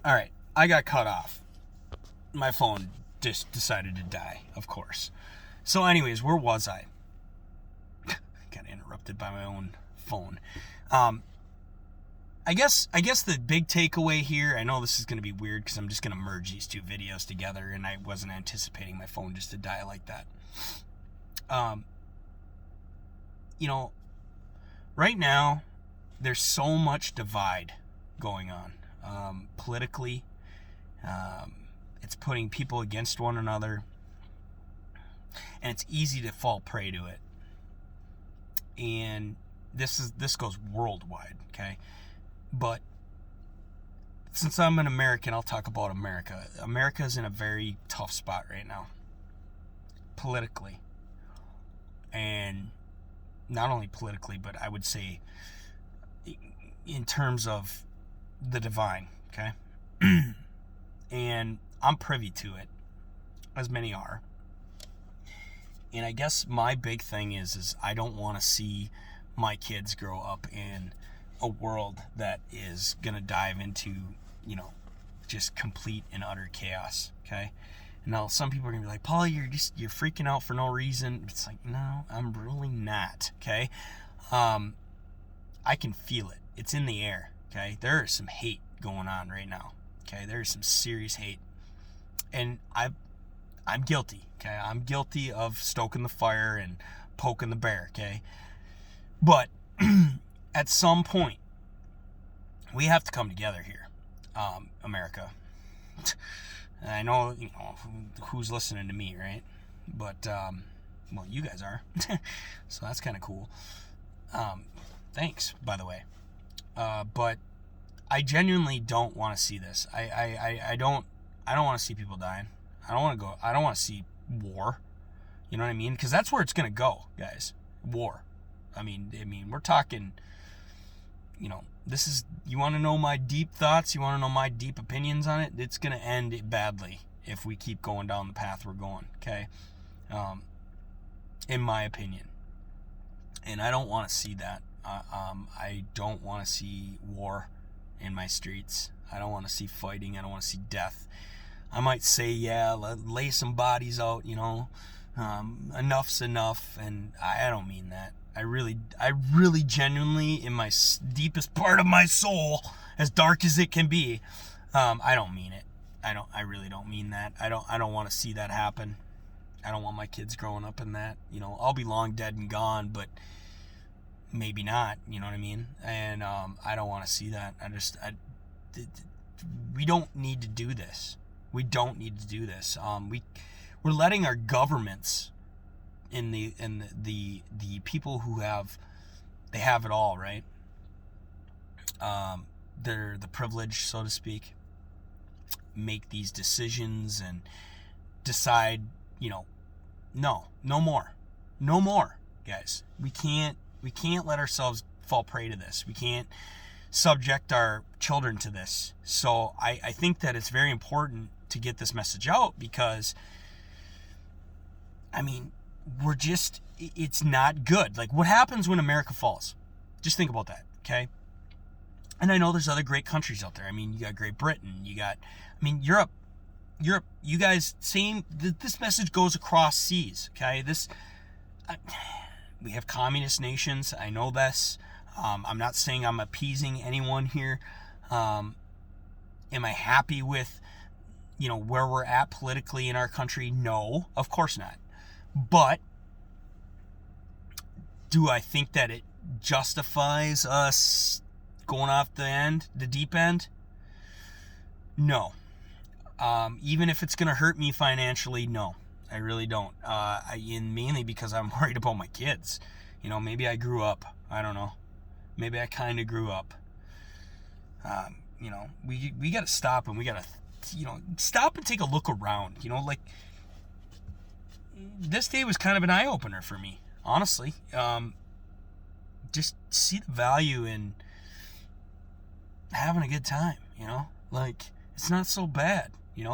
All right, I got cut off. My phone just decided to die, of course. So anyways, where was I? Got interrupted by my own phone. I guess the big takeaway here, I know this is going to be weird because I'm just going to merge these two videos together, and I wasn't anticipating my phone just to die like that. Right now, there's so much divide going on. Politically, it's putting people against one another, and it's easy to fall prey to it. And this goes worldwide, okay? But since I'm an American, I'll talk about America. America's in a very tough spot right now, politically. And not only politically, but I would say in terms of the divine, okay? And I'm privy to it, as many are. And I guess my big thing is I don't want to see my kids grow up in a world that is going to dive into, just complete and utter chaos, okay? Now, some people are going to be like, Paul, you're freaking out for no reason. It's like, no, I'm really not, okay? I can feel it. It's in the air, okay? There is some hate going on right now, okay? There is some serious hate. And I'm guilty, okay? I'm guilty of stoking the fire and poking the bear, okay? But at some point, we have to come together here, America. I know, who's listening to me, right? But, well, you guys are. So that's kind of cool. Thanks, by the way. But I genuinely don't want to see this. I don't want to see people dying. I don't want to see war. You know what I mean? Because that's where it's going to go, guys. War. I mean, we're talking, this is, you want to know my deep thoughts? You want to know my deep opinions on it? It's going to end badly if we keep going down the path we're going, okay? In my opinion. And I don't want to see that. I don't want to see war in my streets. I don't want to see fighting. I don't want to see death. I might say, yeah, lay some bodies out, enough's enough, and I don't mean that. I really genuinely, in my deepest part of my soul, as dark as it can be, I don't mean it. I really don't mean that. I don't want to see that happen. I don't want my kids growing up in that. I'll be long dead and gone, but maybe not. You know what I mean? And I don't want to see that. We don't need to do this. We don't need to do this. We're letting our governments and the people who have it all, right? They're the privileged, so to speak, make these decisions and decide, no more, guys. We can't let ourselves fall prey to this. We can't subject our children to this. So I think that it's very important to get this message out because, it's not good. Like, what happens when America falls? Just think about that, okay? And I know there's other great countries out there. You got Great Britain. You got, Europe, you guys, this message goes across seas, okay? We have communist nations. I know this. I'm not saying I'm appeasing anyone here. Am I happy with, where we're at politically in our country? No, of course not. But do I think that it justifies us going off the deep end? No. Even if it's going to hurt me financially, no. I really don't. Mainly because I'm worried about my kids. Maybe I grew up. I don't know. Maybe I kind of grew up. We got to stop and we got to, stop and take a look around. This day was kind of an eye-opener for me, honestly. Just see the value in having a good time, it's not so bad, do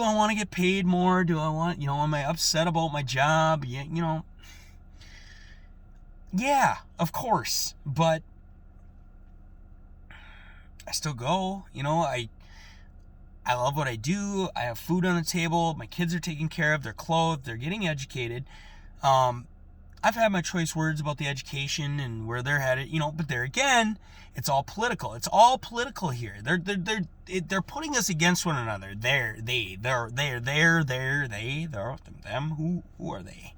I want to get paid more? Do I want, am I upset about my job? Yeah, of course, but I still go. I love what I do. I have food on the table. My kids are taken care of. They're clothed. They're getting educated. I've had my choice words about the education and where they're headed, but there again, it's all political. It's all political here. They're putting us against one another. They're them. Who are they?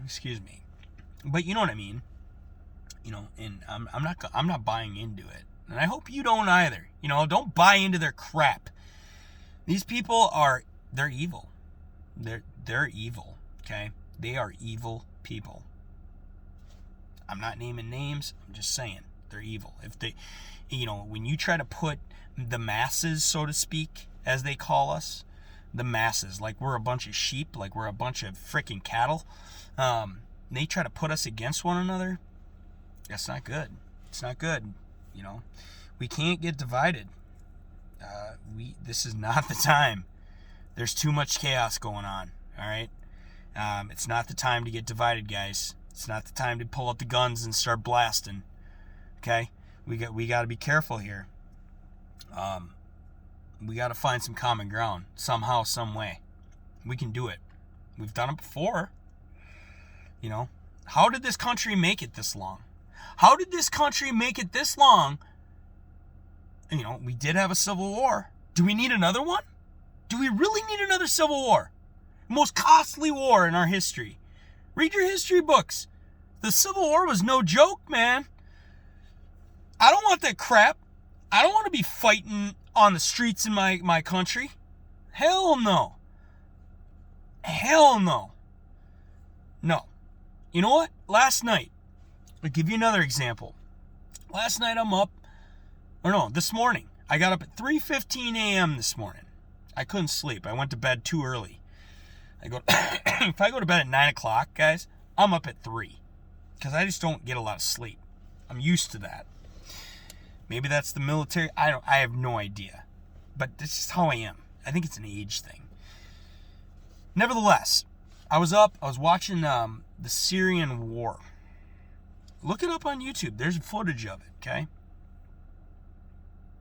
Excuse me. But you know what I mean. And I'm not buying into it. And I hope you don't either. Don't buy into their crap. These people they're evil. They're evil, okay? They are evil people. I'm not naming names. I'm just saying they're evil. If they, when you try to put the masses, so to speak, as they call us, the masses, like we're a bunch of sheep, like we're a bunch of freaking cattle, they try to put us against one another. That's not good. It's not good. We can't get divided. This is not the time. There's too much chaos going on. All right. It's not the time to get divided, guys. It's not the time to pull out the guns and start blasting. Okay. We got to be careful here. We got to find some common ground somehow, some way. We can do it. We've done it before. How did this country make it this long? How did this country make it this long? We did have a civil war. Do we need another one? Do we really need another civil war? Most costly war in our history. Read your history books. The Civil War was no joke, man. I don't want that crap. I don't want to be fighting on the streets in my country. Hell no. Hell no. No. You know what? Last night, I'll give you another example. Last night this morning. I got up at 3:15 a.m. this morning. I couldn't sleep. I went to bed too early. If I go to bed at 9 o'clock, guys, I'm up at 3. Because I just don't get a lot of sleep. I'm used to that. Maybe that's the military. I have no idea. But this is how I am. I think it's an age thing. Nevertheless, I was up. I was watching the Syrian war. Look it up on YouTube. There's footage of it, okay?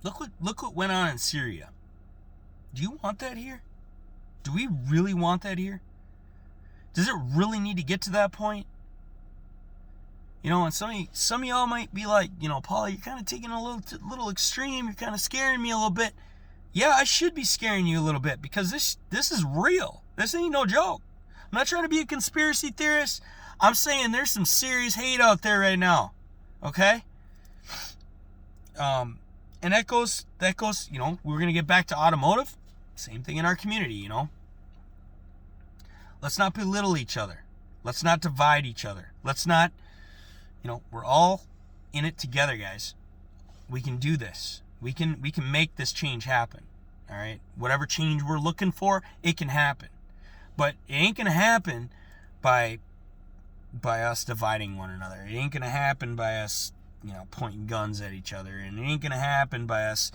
Look what went on in Syria. Do you want that here? Do we really want that here? Does it really need to get to that point? And some of y'all might be like, Paul, you're kind of taking a little extreme. You're kind of scaring me a little bit. Yeah, I should be scaring you a little bit because this is real. This ain't no joke. I'm not trying to be a conspiracy theorist. I'm saying there's some serious hate out there right now. Okay? And that goes, we're going to get back to automotive. Same thing in our community, Let's not belittle each other. Let's not divide each other. Let's not, we're all in it together, guys. We can do this. We can make this change happen. All right? Whatever change we're looking for, it can happen. But it ain't going to happen by us dividing one another. It ain't going to happen by us, pointing guns at each other. And it ain't going to happen by us,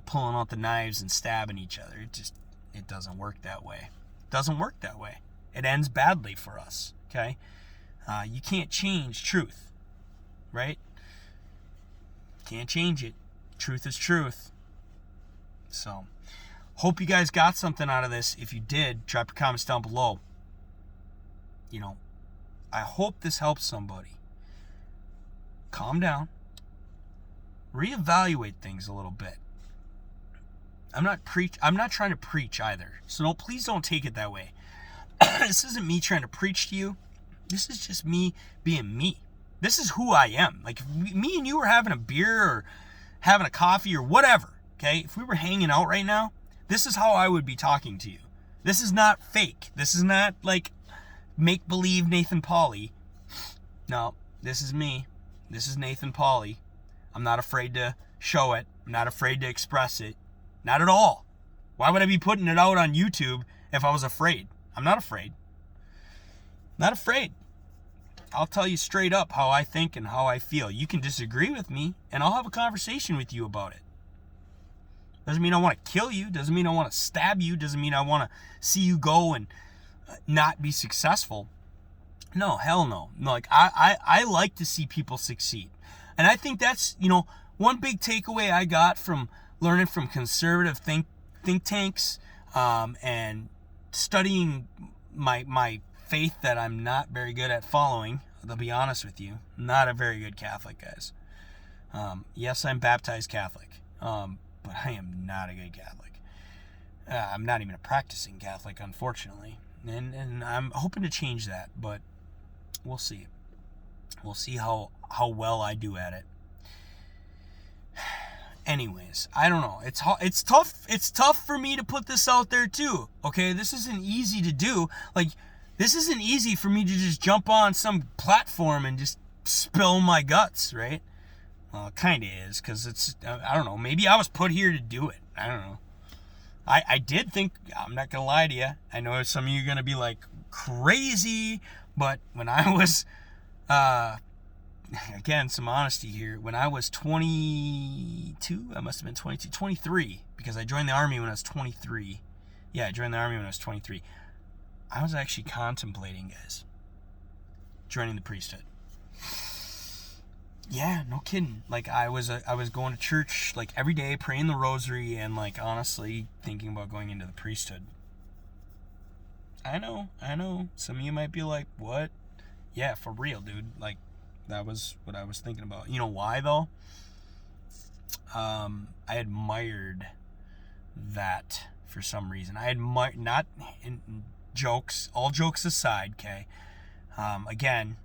pulling out the knives and stabbing each other. It doesn't work that way. It doesn't work that way. It ends badly for us, okay? You can't change truth, right? Can't change it. Truth is truth. So, hope you guys got something out of this. If you did, drop your comments down below. I hope this helps somebody. Calm down. Reevaluate things a little bit. I'm not trying to preach either. So please don't take it that way. This isn't me trying to preach to you. This is just me being me. This is who I am. Like, if me and you were having a beer or having a coffee or whatever, okay? If we were hanging out right now, this is how I would be talking to you. This is not fake. This is not like make-believe Nathan Pauly. No, this is me. This is Nathan Pauly. I'm not afraid to show it. I'm not afraid to express it. Not at all. Why would I be putting it out on YouTube if I was afraid? I'm not afraid. Not afraid. I'll tell you straight up how I think and how I feel. You can disagree with me, and I'll have a conversation with you about it. Doesn't mean I want to kill you. Doesn't mean I want to stab you. Doesn't mean I want to see you go and not be successful. No, hell no. No, like I like to see people succeed. And I think that's, one big takeaway I got from learning from conservative think tanks, and studying my faith that I'm not very good at following. I'll be honest with you, not a very good Catholic, guys. Yes, I'm baptized Catholic, but I am not a good Catholic. I'm not even a practicing Catholic, unfortunately, and I'm hoping to change that, but we'll see. We'll see how well I do at it. Anyways, I don't know. It's tough. It's tough for me to put this out there too. Okay, this isn't easy to do. Like, this isn't easy for me to just jump on some platform and just spill my guts, right? Well, it kind of is, because it's, I don't know. Maybe I was put here to do it. I don't know. I did think, I'm not gonna lie to you. I know some of you are gonna be like crazy, but when I was, again, some honesty here. When I was 22, I must have been 23, because I joined the Army when I was 23. Yeah, I joined the Army when I was 23. I was actually contemplating, guys, joining the priesthood. Yeah, no kidding. Like, I was going to church, like, every day, praying the rosary, and, like, honestly thinking about going into the priesthood. I know. Some of you might be like, what? Yeah, for real, dude. Like, that was what I was thinking about. You know why, though? I admired that for some reason. I admired, not in jokes, all jokes aside, okay? Again,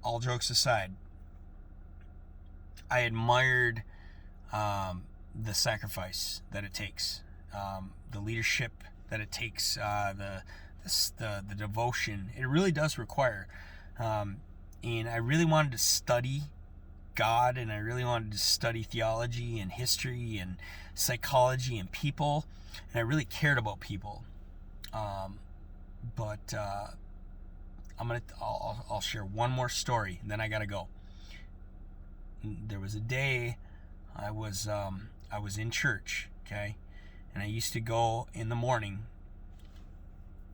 all jokes aside, I admired the sacrifice that it takes, the leadership that it takes, the devotion. It really does require. And I really wanted to study God, and I really wanted to study theology and history and psychology and people, and I really cared about people. But I'll share one more story, and then I gotta go. There was a day I was in church, okay, and I used to go in the morning.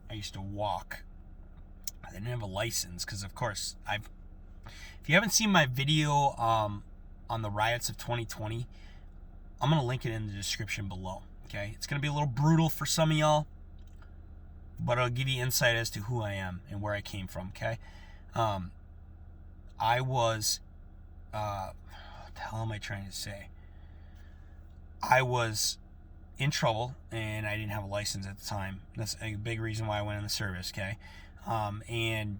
I used to walk. I didn't have a license because, of course, if you haven't seen my video on the riots of 2020, I'm going to link it in the description below, okay? It's going to be a little brutal for some of y'all, but it'll give you insight as to who I am and where I came from, okay? I was, what the hell am I trying to say? I was in trouble, and I didn't have a license at the time. That's a big reason why I went in the service, okay? And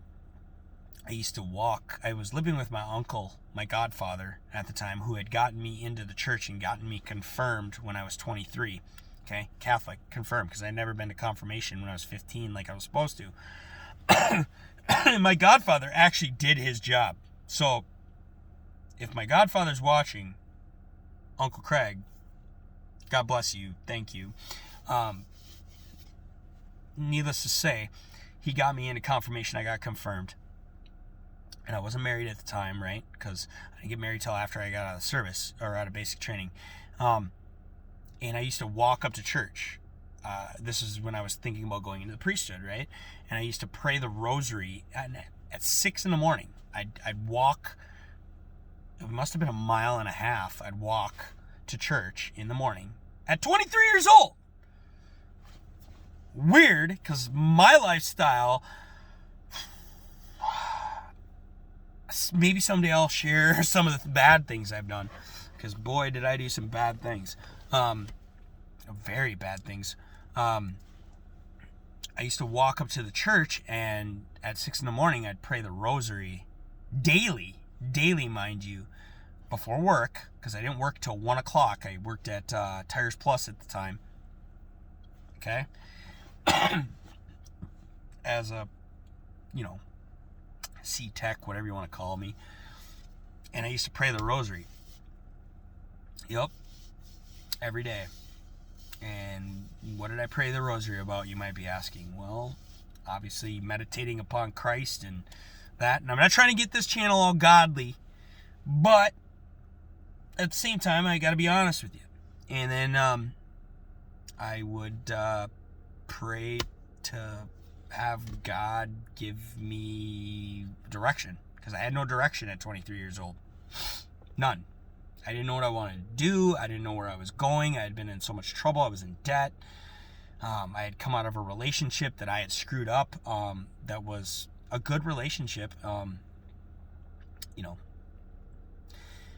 I used to walk. I was living with my uncle, my godfather at the time, who had gotten me into the church and gotten me confirmed when I was 23. Okay, Catholic, confirmed, because I had never been to confirmation when I was 15 like I was supposed to. And my godfather actually did his job. So, if my godfather's watching, Uncle Craig, God bless you, thank you. Needless to say, he got me into confirmation. I got confirmed. And I wasn't married at the time, right? Because I didn't get married till after I got out of service, or out of basic training. And I used to walk up to church. This is when I was thinking about going into the priesthood, right? And I used to pray the rosary at 6 in the morning. I'd walk, it must have been a mile and a half. I'd walk to church in the morning at 23 years old. Weird, because my lifestyle, maybe someday I'll share some of the bad things I've done, because boy, did I do some bad things. Very bad things. I used to walk up to the church, and at 6 in the morning, I'd pray the rosary daily, mind you, before work, because I didn't work till 1 o'clock. I worked at Tires Plus at the time. Okay? As a, C-Tech, whatever you want to call me. And I used to pray the rosary. Yep. Every day. And what did I pray the rosary about, you might be asking? Well, obviously meditating upon Christ and that. And I'm not trying to get this channel all godly, but at the same time, I got to be honest with you. And then I would pray to have God give me direction, because I had no direction at 23 years old. None. I didn't know what I wanted to do. I didn't know where I was going. I had been in so much trouble. I was in debt. I had come out of a relationship that I had screwed up. That was a good relationship.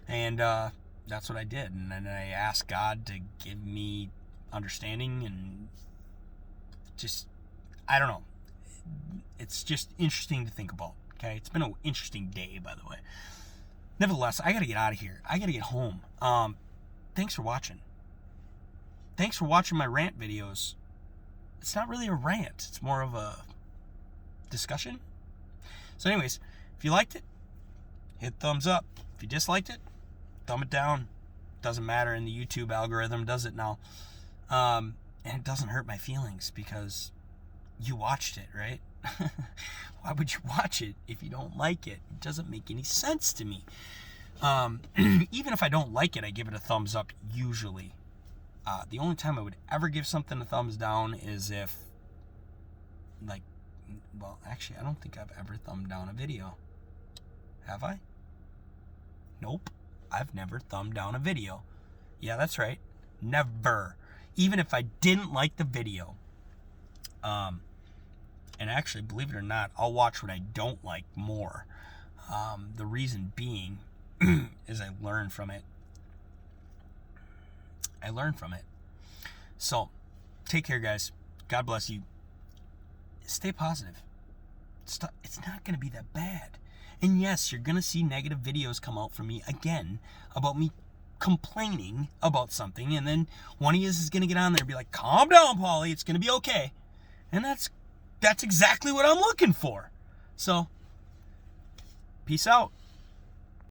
And that's what I did. And then I asked God to give me understanding, and just, I don't know. It's just interesting to think about. Okay, it's been an interesting day, by the way. Nevertheless, I gotta get out of here. I gotta get home. Thanks for watching. Thanks for watching my rant videos. It's not really a rant. It's more of a discussion. So anyways, if you liked it, hit thumbs up. If you disliked it, thumb it down. Doesn't matter, in the YouTube algorithm does it now. And it doesn't hurt my feelings because you watched it, right? Why would you watch it if you don't like it? It doesn't make any sense to me. Even if I don't like it, I give it a thumbs up usually. The only time I would ever give something a thumbs down is if, actually, I don't think I've ever thumbed down a video. Have I? Nope. I've never thumbed down a video. Yeah, that's right. Never. Even if I didn't like the video. And actually, believe it or not, I'll watch what I don't like more. The reason being is I learn from it. So, take care, guys. God bless you. Stay positive. It's not going to be that bad. And yes, you're going to see negative videos come out from me again about me complaining about something. And then one of you is going to get on there and be like, calm down, Pauly. It's going to be okay. And that's exactly what I'm looking for. So, peace out.